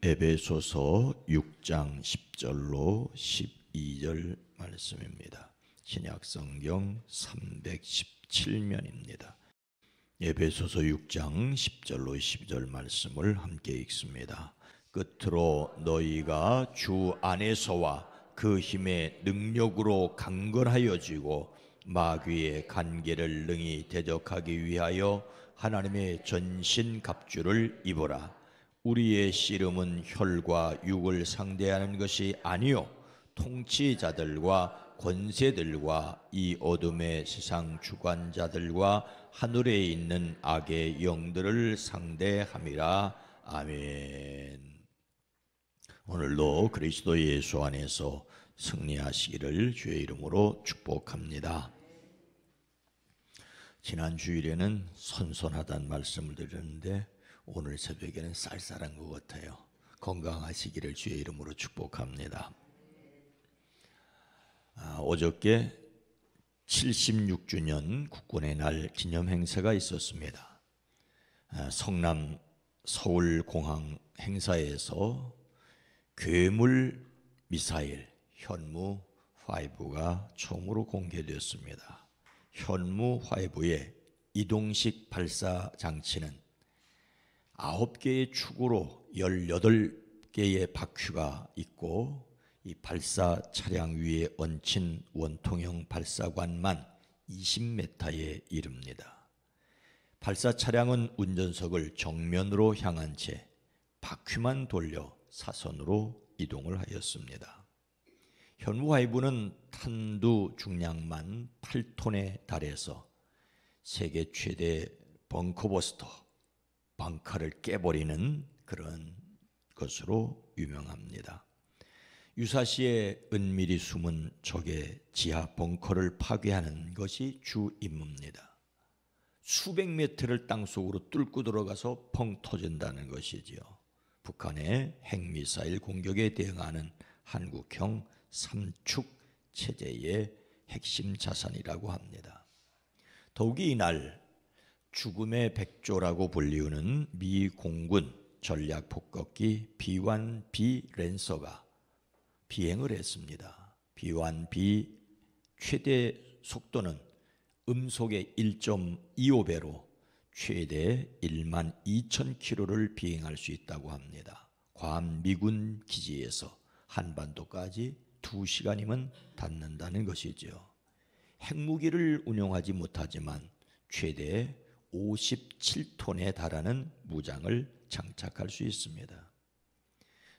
에베소서 6장 10절로 12절 말씀입니다. 신약성경 317면입니다. 에베소서 6장 10절로 12절 말씀을 함께 읽습니다. 끝으로 너희가 주 안에서와 그 힘의 능력으로 강건하여지고 마귀의 간계를 능히 대적하기 위하여 하나님의 전신 갑주를 입어라. 우리의 씨름은 혈과 육을 상대하는 것이 아니요 통치자들과 권세들과 이 어둠의 세상 주관자들과 하늘에 있는 악의 영들을 상대함이라. 아멘. 오늘도 그리스도 예수 안에서 승리하시기를 주의 이름으로 축복합니다. 지난 주일에는 선선하다는 말씀을 드렸는데 오늘 새벽에는 쌀쌀한 것 같아요. 건강하시기를 주의 이름으로 축복합니다. 어저께 76주년 국군의 날 기념 행사가 있었습니다. 성남 서울공항 행사에서 괴물 미사일 현무 5가 처음으로 공개되었습니다. 현무 5의 이동식 발사 장치는 9개의 축으로 18개의 바퀴가 있고 이 발사 차량 위에 얹힌 원통형 발사관만 20m에 이릅니다. 발사 차량은 운전석을 정면으로 향한 채 바퀴만 돌려 사선으로 이동을 하였습니다. 현무5는 탄두 중량만 8톤에 달해서 세계 최대 벙커버스터 방카를 깨버리는 그런 것으로 유명합니다. 유사시에 은밀히 숨은 적의 지하 벙커를 파괴하는 것이 주 임무입니다. 수백 미터를 땅속으로 뚫고 들어가서 펑 터진다는 것이지요. 북한의 핵미사일 공격에 대응하는 한국형 3축 체제의 핵심 자산이라고 합니다. 더욱이 이날 죽음의 백조라고 불리우는 미 공군 전략 폭격기 B-1B 랜서가 비행을 했습니다. B-1B 최대 속도는 음속의 1.25배로 최대 12,000km를 비행할 수 있다고 합니다. 괌 미군 기지에서 한반도까지 2시간이면 닿는다는 것이죠. 핵무기를 운용하지 못하지만 최대 57톤에 달하는 무장을 장착할 수 있습니다.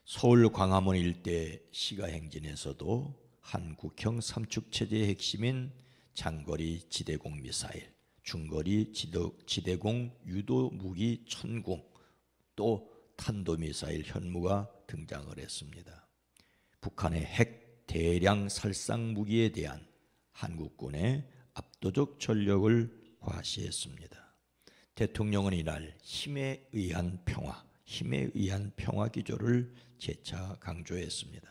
서울 광화문 일대 시가행진에서도 한국형 3축 체제의 핵심인 장거리 지대공 미사일, 중거리 지대공 유도 무기 천궁, 또 탄도미사일 현무가 등장을 했습니다. 북한의 핵 대량 살상 무기에 대한 한국군의 압도적 전력을 과시했습니다. 대통령은 이날 힘에 의한 평화 기조를 재차 강조했습니다.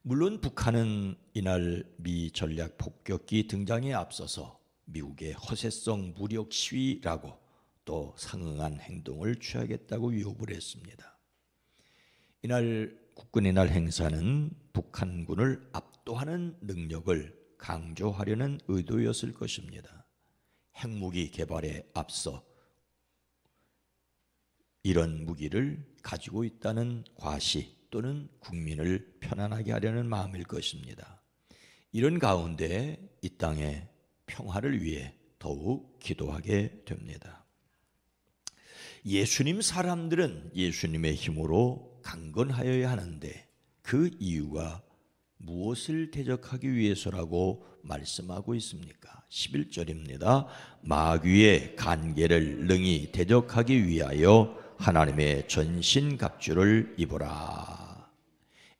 물론 북한은 이날 미 전략 폭격기 등장에 앞서서 미국의 허세성 무력 시위라고 또 상응한 행동을 취하겠다고 위협을 했습니다. 이날 국군의 날 행사는 북한군을 압도하는 능력을 강조하려는 의도였을 것입니다. 핵무기 개발에 앞서 이런 무기를 가지고 있다는 과시 또는 국민을 편안하게 하려는 마음일 것입니다. 이런 가운데 이 땅의 평화를 위해 더욱 기도하게 됩니다. 예수님 사람들은 예수님의 힘으로 강건하여야 하는데 그 이유가 무엇을 대적하기 위해서라고 말씀하고 있습니까? 11절입니다. 마귀의 간계를 능히 대적하기 위하여 하나님의 전신 갑주를 입어라.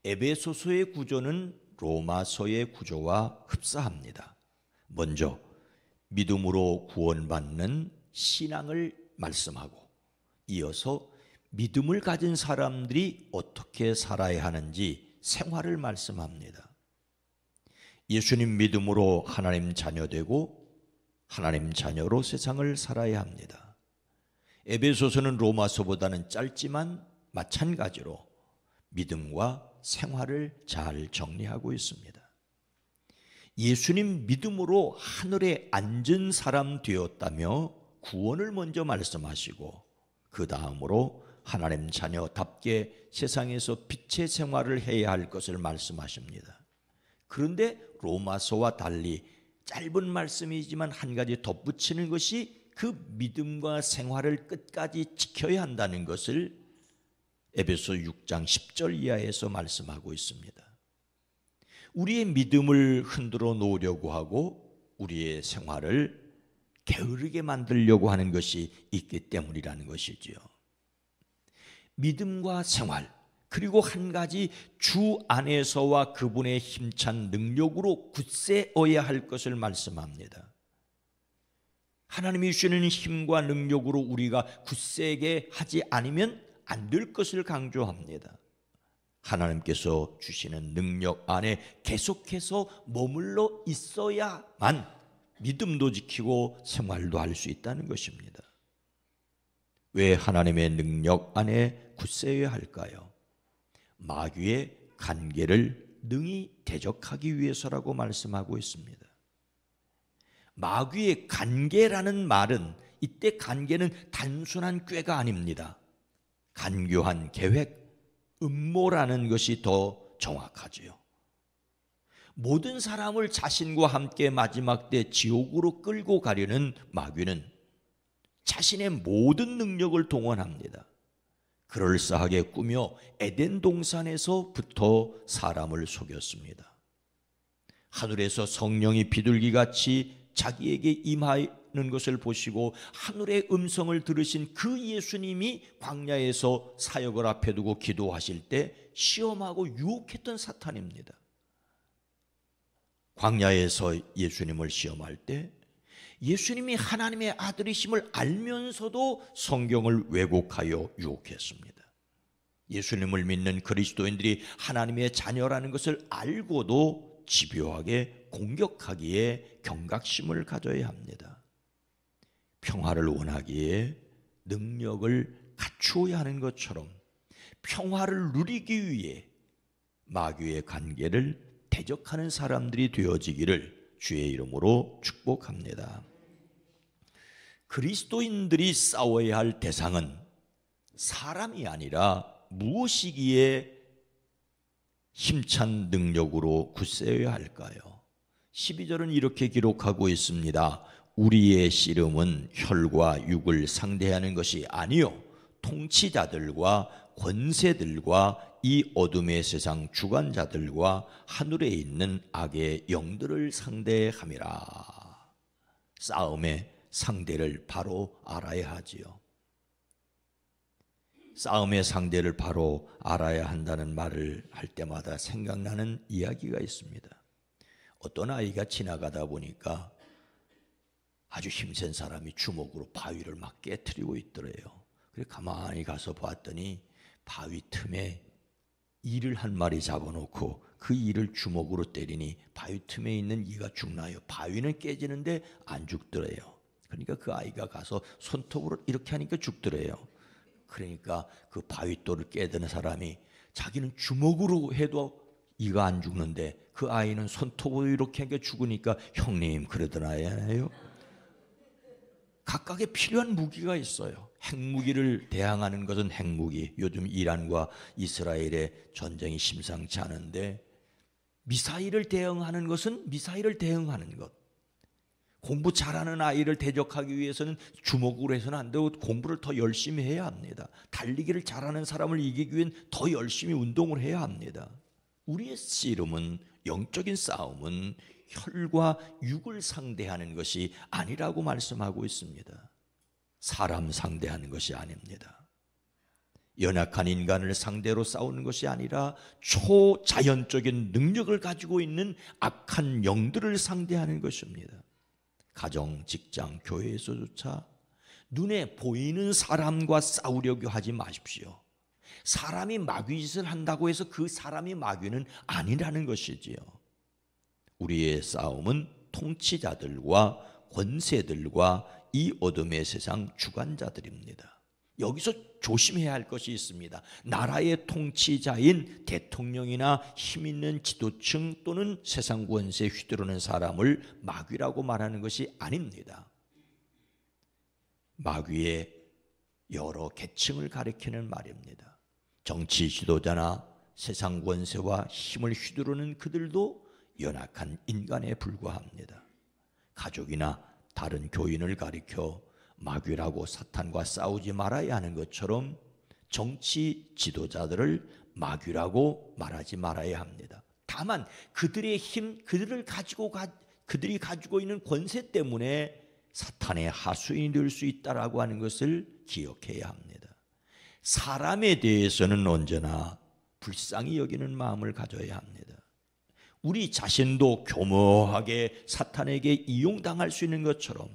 에베소서의 구조는 로마서의 구조와 흡사합니다. 먼저 믿음으로 구원받는 신앙을 말씀하고 이어서 믿음을 가진 사람들이 어떻게 살아야 하는지 생활을 말씀합니다. 예수님 믿음으로 하나님 자녀되고 하나님 자녀로 세상을 살아야 합니다. 에베소서는 로마서보다는 짧지만 마찬가지로 믿음과 생활을 잘 정리하고 있습니다. 예수님 믿음으로 하늘에 앉은 사람 되었다며 구원을 먼저 말씀하시고 그 다음으로 하나님 자녀답게 세상에서 빛의 생활을 해야 할 것을 말씀하십니다. 그런데 로마서와 달리 짧은 말씀이지만 한 가지 덧붙이는 것이 그 믿음과 생활을 끝까지 지켜야 한다는 것을 에베소 6장 10절 이하에서 말씀하고 있습니다. 우리의 믿음을 흔들어 놓으려고 하고 우리의 생활을 게으르게 만들려고 하는 것이 있기 때문이라는 것이지요. 믿음과 생활, 그리고 한 가지 주 안에서와 그분의 힘찬 능력으로 굳세어야 할 것을 말씀합니다. 하나님이 주시는 힘과 능력으로 우리가 굳세게 하지 않으면 안 될 것을 강조합니다. 하나님께서 주시는 능력 안에 계속해서 머물러 있어야만 믿음도 지키고 생활도 할 수 있다는 것입니다. 왜 하나님의 능력 안에 굳세어야 할까요? 마귀의 간계를 능히 대적하기 위해서라고 말씀하고 있습니다. 마귀의 간계라는 말은 이때 간계는 단순한 꾀가 아닙니다. 간교한 계획, 음모라는 것이 더 정확하지요. 모든 사람을 자신과 함께 마지막 때 지옥으로 끌고 가려는 마귀는 자신의 모든 능력을 동원합니다. 그럴싸하게 꾸며 에덴 동산에서부터 사람을 속였습니다. 하늘에서 성령이 비둘기같이 자기에게 임하는 것을 보시고 하늘의 음성을 들으신 그 예수님이 광야에서 사역을 앞에 두고 기도하실 때 시험하고 유혹했던 사탄입니다. 광야에서 예수님을 시험할 때 예수님이 하나님의 아들이심을 알면서도 성경을 왜곡하여 유혹했습니다. 예수님을 믿는 그리스도인들이 하나님의 자녀라는 것을 알고도 집요하게 공격하기에 경각심을 가져야 합니다. 평화를 원하기에 능력을 갖추어야 하는 것처럼 평화를 누리기 위해 마귀의 관계를 대적하는 사람들이 되어지기를 주의 이름으로 축복합니다. 그리스도인들이 싸워야 할 대상은 사람이 아니라 무엇이기에 힘찬 능력으로 굳세어야 할까요? 12절은 이렇게 기록하고 있습니다. 우리의 씨름은 혈과 육을 상대하는 것이 아니요 통치자들과 권세들과 이 어둠의 세상 주관자들과 하늘에 있는 악의 영들을 상대함이라. 싸움의 상대를 바로 알아야 하지요. 싸움의 상대를 바로 알아야 한다는 말을 할 때마다 생각나는 이야기가 있습니다. 어떤 아이가 지나가다 보니까 아주 힘센 사람이 주먹으로 바위를 막 깨트리고 있더래요. 그래서 가만히 가서 봤더니 바위 틈에 이를 한 마리 잡아놓고 그 이를 주먹으로 때리니 바위 틈에 있는 이가 죽나요? 바위는 깨지는데 안 죽더래요. 그러니까 그 아이가 가서 손톱으로 이렇게 하니까 죽더래요. 그러니까 그 바위돌을 깨드는 사람이 자기는 주먹으로 해도 이가 안 죽는데 그 아이는 손톱으로 이렇게 하니까 죽으니까 형님 그러더나요. 각각의 필요한 무기가 있어요. 핵무기를 대항하는 것은 핵무기. 요즘 이란과 이스라엘의 전쟁이 심상치 않은데 미사일을 대응하는 것은 미사일을 대응하는 것. 공부 잘하는 아이를 대적하기 위해서는 주먹으로 해서는 안 되고 공부를 더 열심히 해야 합니다. 달리기를 잘하는 사람을 이기기 위해서는 더 열심히 운동을 해야 합니다. 우리의 씨름은, 영적인 싸움은 혈과 육을 상대하는 것이 아니라고 말씀하고 있습니다. 사람 상대하는 것이 아닙니다. 연약한 인간을 상대로 싸우는 것이 아니라 초자연적인 능력을 가지고 있는 악한 영들을 상대하는 것입니다. 가정, 직장, 교회에서조차 눈에 보이는 사람과 싸우려고 하지 마십시오. 사람이 마귀짓을 한다고 해서 그 사람이 마귀는 아니라는 것이지요. 우리의 싸움은 통치자들과 권세들과 이 어둠의 세상 주관자들입니다. 여기서 조심해야 할 것이 있습니다. 나라의 통치자인 대통령이나 힘 있는 지도층 또는 세상 권세에 휘두르는 사람을 마귀라고 말하는 것이 아닙니다. 마귀의 여러 계층을 가리키는 말입니다. 정치 지도자나 세상 권세와 힘을 휘두르는 그들도 연약한 인간에 불과합니다. 가족이나 다른 교인을 가리켜 마귀라고 사탄과 싸우지 말아야 하는 것처럼 정치 지도자들을 마귀라고 말하지 말아야 합니다. 다만 그들의 힘, 그들이 가지고 있는 권세 때문에 사탄의 하수인이 될 수 있다라고 하는 것을 기억해야 합니다. 사람에 대해서는 언제나 불쌍히 여기는 마음을 가져야 합니다. 우리 자신도 교묘하게 사탄에게 이용당할 수 있는 것처럼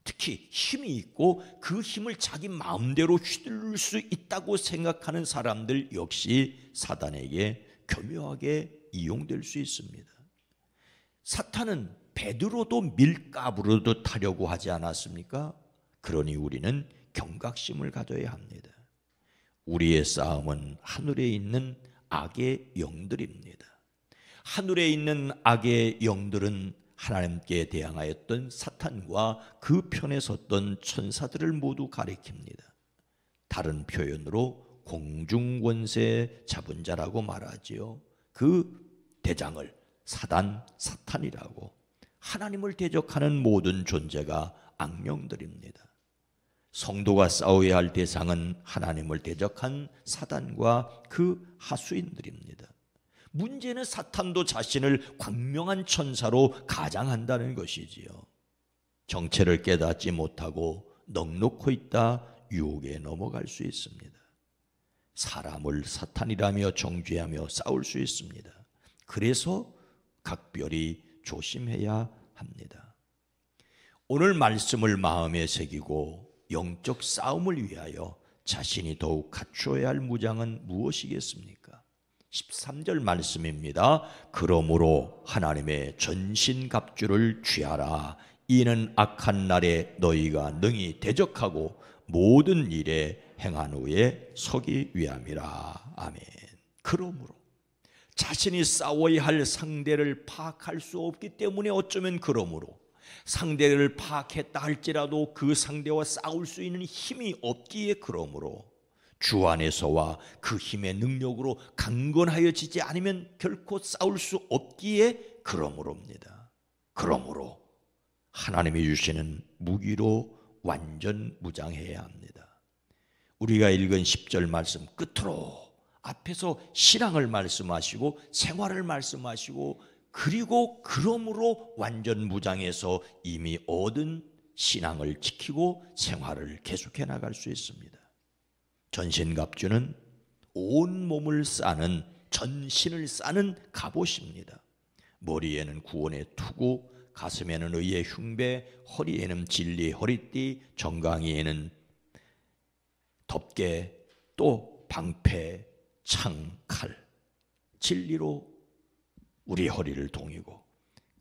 특히 힘이 있고 그 힘을 자기 마음대로 휘둘릴 수 있다고 생각하는 사람들 역시 사탄에게 교묘하게 이용될 수 있습니다. 사탄은 베드로도 밀가부로도 타려고 하지 않았습니까? 그러니 우리는 경각심을 가져야 합니다. 우리의 싸움은 하늘에 있는 악의 영들입니다. 하늘에 있는 악의 영들은 하나님께 대항하였던 사탄과 그 편에 섰던 천사들을 모두 가리킵니다. 다른 표현으로 공중권세 잡은 자라고 말하지요. 그 대장을 사탄이라고. 하나님을 대적하는 모든 존재가 악령들입니다. 성도가 싸워야 할 대상은 하나님을 대적한 사단과 그 하수인들입니다. 문제는 사탄도 자신을 광명한 천사로 가장한다는 것이지요. 정체를 깨닫지 못하고 넋놓고 있다 유혹에 넘어갈 수 있습니다. 사람을 사탄이라며 정죄하며 싸울 수 있습니다. 그래서 각별히 조심해야 합니다. 오늘 말씀을 마음에 새기고 영적 싸움을 위하여 자신이 더욱 갖추어야 할 무장은 무엇이겠습니까? 13절 말씀입니다. 그러므로 하나님의 전신갑주를 취하라. 이는 악한 날에 너희가 능히 대적하고 모든 일에 행한 후에 서기 위함이라. 아멘. 그러므로 자신이 싸워야 할 상대를 파악할 수 없기 때문에 어쩌면 그러므로 상대를 파악했다 할지라도 그 상대와 싸울 수 있는 힘이 없기에 그러므로 주 안에서와 그 힘의 능력으로 강건하여지지 않으면 결코 싸울 수 없기에 그러므로입니다. 그러므로 하나님이 주시는 무기로 완전 무장해야 합니다. 우리가 읽은 10절 말씀 끝으로 앞에서 신앙을 말씀하시고 생활을 말씀하시고 그리고 그러므로 완전 무장해서 이미 얻은 신앙을 지키고 생활을 계속해 나갈 수 있습니다. 전신갑주는 온 몸을 싸는 전신을 싸는 갑옷입니다. 머리에는 구원의 투구, 가슴에는 의의 흉배, 허리에는 진리의 허리띠, 정강이에는 덮개, 또 방패, 창, 칼, 진리로 우리 허리를 동이고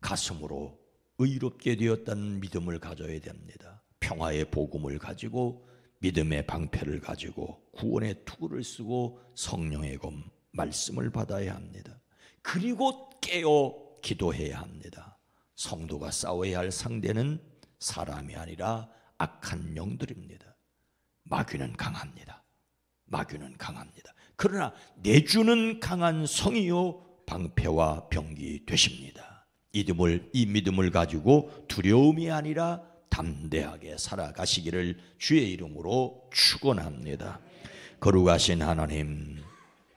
가슴으로 의롭게 되었다는 믿음을 가져야 됩니다. 평화의 복음을 가지고 믿음의 방패를 가지고 구원의 투구를 쓰고 성령의 검 말씀을 받아야 합니다. 그리고 깨어 기도해야 합니다. 성도가 싸워야 할 상대는 사람이 아니라 악한 영들입니다. 마귀는 강합니다. 마귀는 강합니다. 그러나 내주는 강한 성이요 방패와 병기 되십니다. 이 믿음을 가지고 두려움이 아니라 담대하게 살아가시기를 주의 이름으로 축원합니다. 거룩하신 하나님,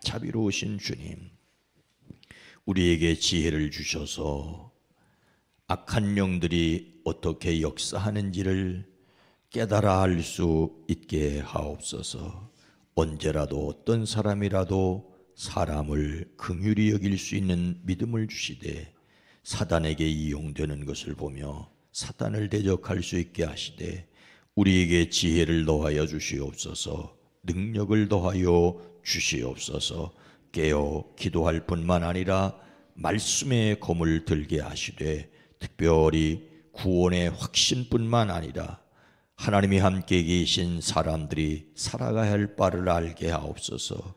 자비로우신 주님, 우리에게 지혜를 주셔서 악한 영들이 어떻게 역사하는지를 깨달아 알 수 있게 하옵소서. 언제라도 어떤 사람이라도 사람을 긍휼히 여길 수 있는 믿음을 주시되 사단에게 이용되는 것을 보며 사단을 대적할 수 있게 하시되 우리에게 지혜를 더하여 주시옵소서. 능력을 더하여 주시옵소서. 깨어 기도할 뿐만 아니라 말씀의 검을 들게 하시되 특별히 구원의 확신뿐만 아니라 하나님이 함께 계신 사람들이 살아가야 할 바를 알게 하옵소서.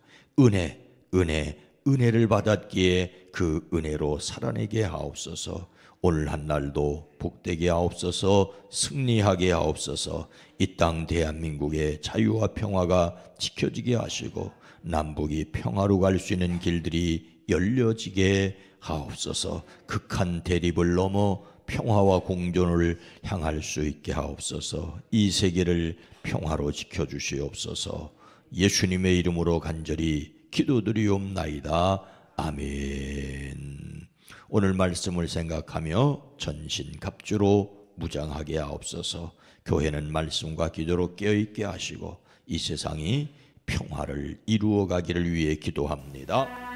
은혜를 받았기에 그 은혜로 살아내게 하옵소서. 오늘 한날도 복되게 하옵소서. 승리하게 하옵소서. 이 땅 대한민국의 자유와 평화가 지켜지게 하시고 남북이 평화로 갈 수 있는 길들이 열려지게 하옵소서. 극한 대립을 넘어 평화와 공존을 향할 수 있게 하옵소서. 이 세계를 평화로 지켜주시옵소서. 예수님의 이름으로 간절히 기도드리옵나이다. 아멘. 오늘 말씀을 생각하며 전신갑주로 무장하게 하옵소서. 교회는 말씀과 기도로 깨어있게 하시고 이 세상이 평화를 이루어 가기를 위해 기도합니다.